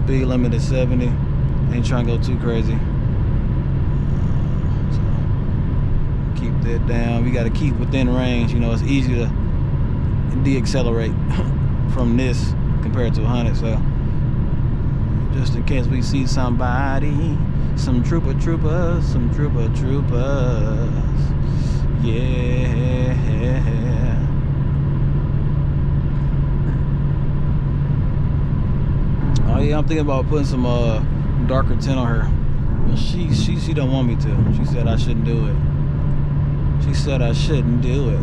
Speed limit is 70. Ain't trying to go too crazy. So keep that down. We got to keep within range. You know, it's easy to de-accelerate from this compared to 100. So just in case we see somebody, some troopers, some troopers. Yeah. Oh yeah, I'm thinking about putting some darker tint on her. But she don't want me to. She said I shouldn't do it. She said I shouldn't do it.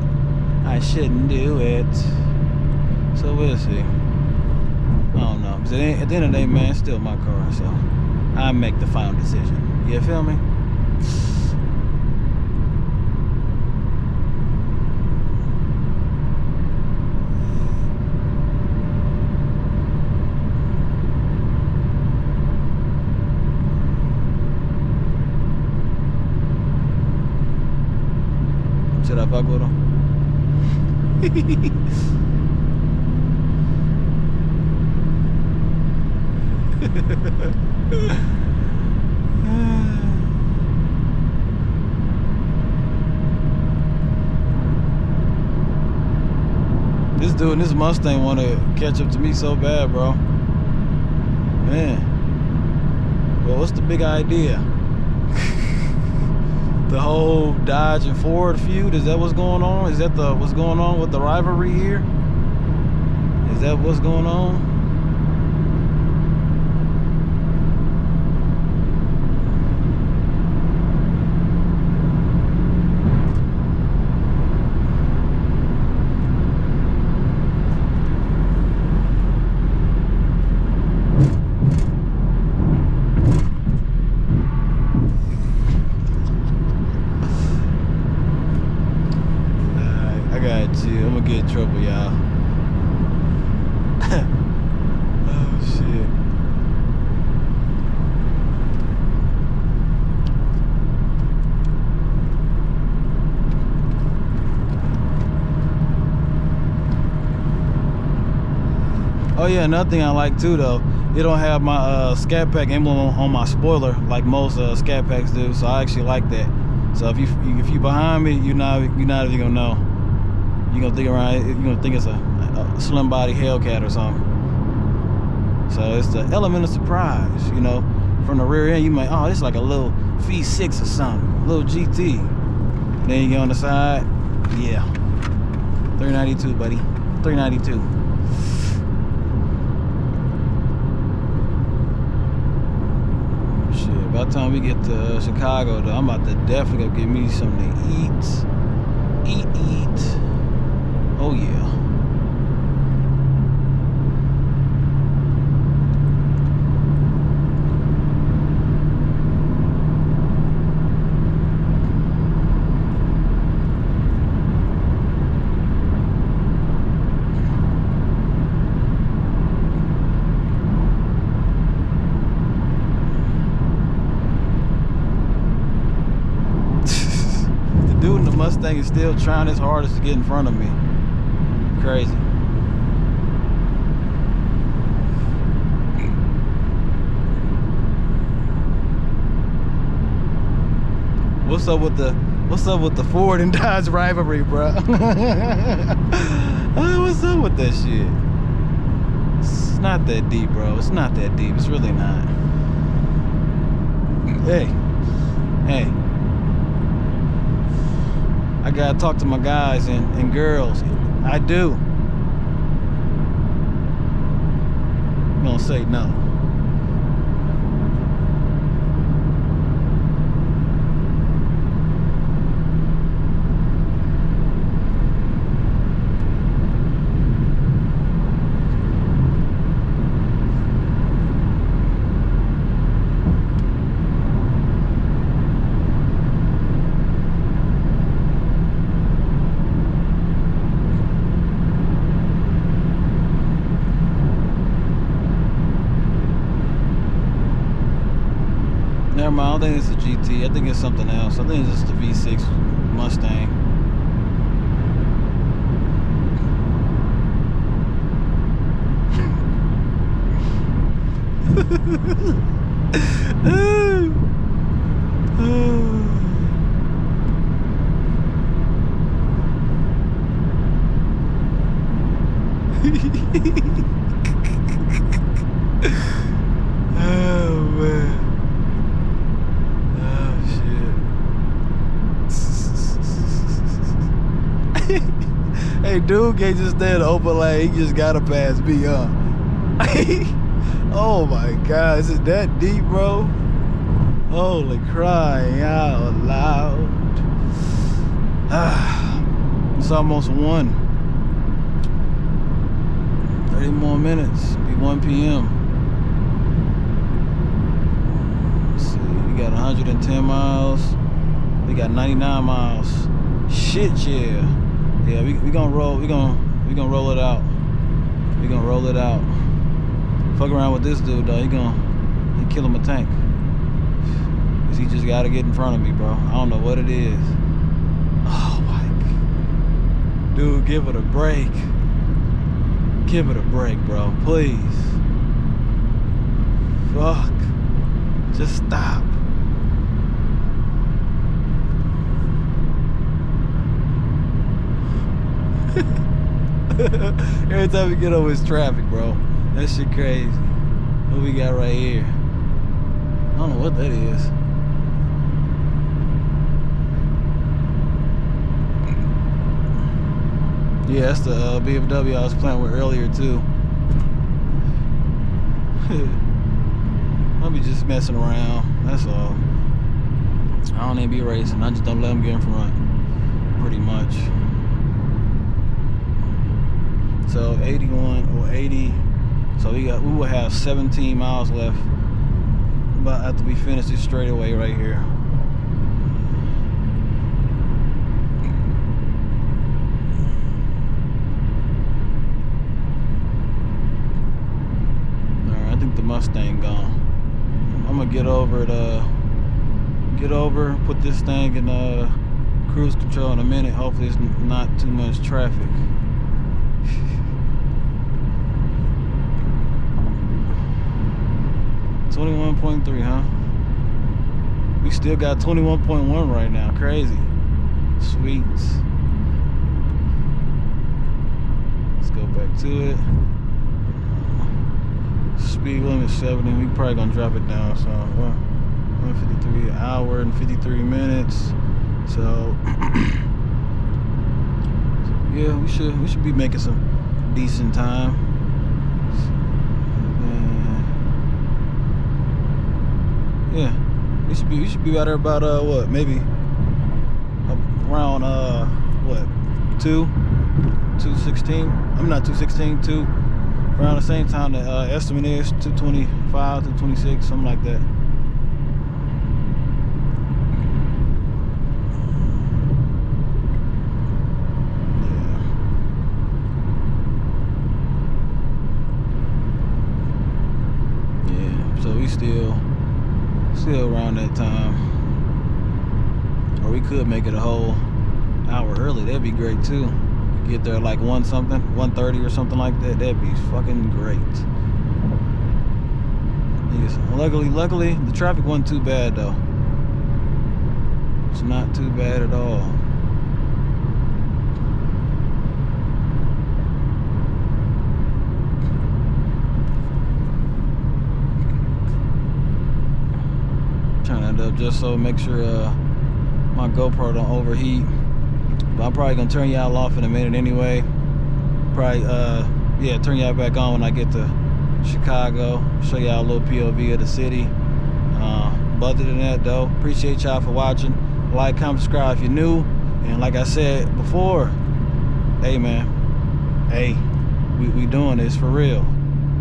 I shouldn't do it. So we'll see. I don't know. Cause at the end of the day, man, it's still my car, so I make the final decision. You feel me? Should I fuck with him? This dude in this Mustang want to catch up to me so bad, bro. Man. Well, what's the big idea? The whole Dodge and Ford feud, is that what's going on? Is that what's going on with the rivalry here? Is that what's going on? I'm gonna get in trouble, y'all. Oh shit. Oh yeah, another thing I like too though, it don't have my Scat Pack emblem on my spoiler like most Scat Packs do, so I actually like that. So if you behind me, you're not even gonna know. You're gonna think it's a slim body Hellcat or something. So it's the element of surprise, you know. From the rear end, you might, oh, it's like a little V6 or something, a little GT. Then you get on the side, yeah, 392, buddy, 392. Shit, by the time we get to Chicago, though, I'm about to definitely go get me something to eat. Oh yeah. The dude in the Mustang is still trying his hardest to get in front of me. Crazy. What's up with the Ford and Dodge rivalry, bro? What's up with that shit? It's not that deep, bro. It's not that deep. It's really not. Hey. I gotta talk to my guys and girls. I do. I'm gonna say no. Never mind, I don't think it's a GT. I think it's something else. I think it's just a V6 Mustang. Oh man. Oh shit. Hey, dude can't just stay in the open lane. He just gotta pass me, huh? Oh my God, is it that deep, bro? Holy crying out loud. It's almost 1. 30 more minutes. It'll be 1 p.m. Let's see. We got 110 miles. We got 99 miles. Shit, yeah. Yeah, we gonna roll. We gonna roll it out. We gonna roll it out. Fuck around with this dude though. He kill him a tank. Cause he just gotta get in front of me, bro. I don't know what it is. Oh my God. Dude, give it a break. Give it a break, bro. Please. Fuck. Just stop. Every time we get over this traffic, bro. That shit crazy. What we got right here? I don't know what that is. Yeah, that's the BMW I was playing with earlier too. I'll be just messing around. That's all. I don't even be racing. I just don't let them get in front. Pretty much. So 81 or 80. So we will have 17 miles left. But after we finish this straightaway right here. Alright, I think the Mustang gone. I'm gonna get over, put this thing in cruise control in a minute. Hopefully it's not too much traffic. $21.3, huh? We still got 21.1 right now. Crazy. Sweet. Let's go back to it. Speed limit 70. We probably gonna drop it down. So 153 an hour and 53 minutes. So yeah, we should be making some decent time. Yeah, we should be out there about what, maybe around what, 216. I'm not 216, 2 around the same time. The estimate is 225, 226, something like that. Yeah, so we still around that time, or we could make it a whole hour early. That'd be great too. We get there like 1:30 or something like that. That'd be fucking great. Yes, luckily the traffic wasn't too bad though. It's not too bad at all. Turn that up just so make sure my GoPro don't overheat. But I'm probably gonna turn y'all off in a minute anyway. Probably yeah, turn y'all back on when I get to Chicago. Show y'all a little POV of the city. But other than that though, appreciate y'all for watching. Like, comment, subscribe if you're new. And like I said before, hey man, hey, we doing this for real.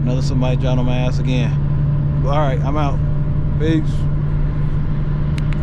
Another somebody dropping on my ass again. All right, I'm out. Peace.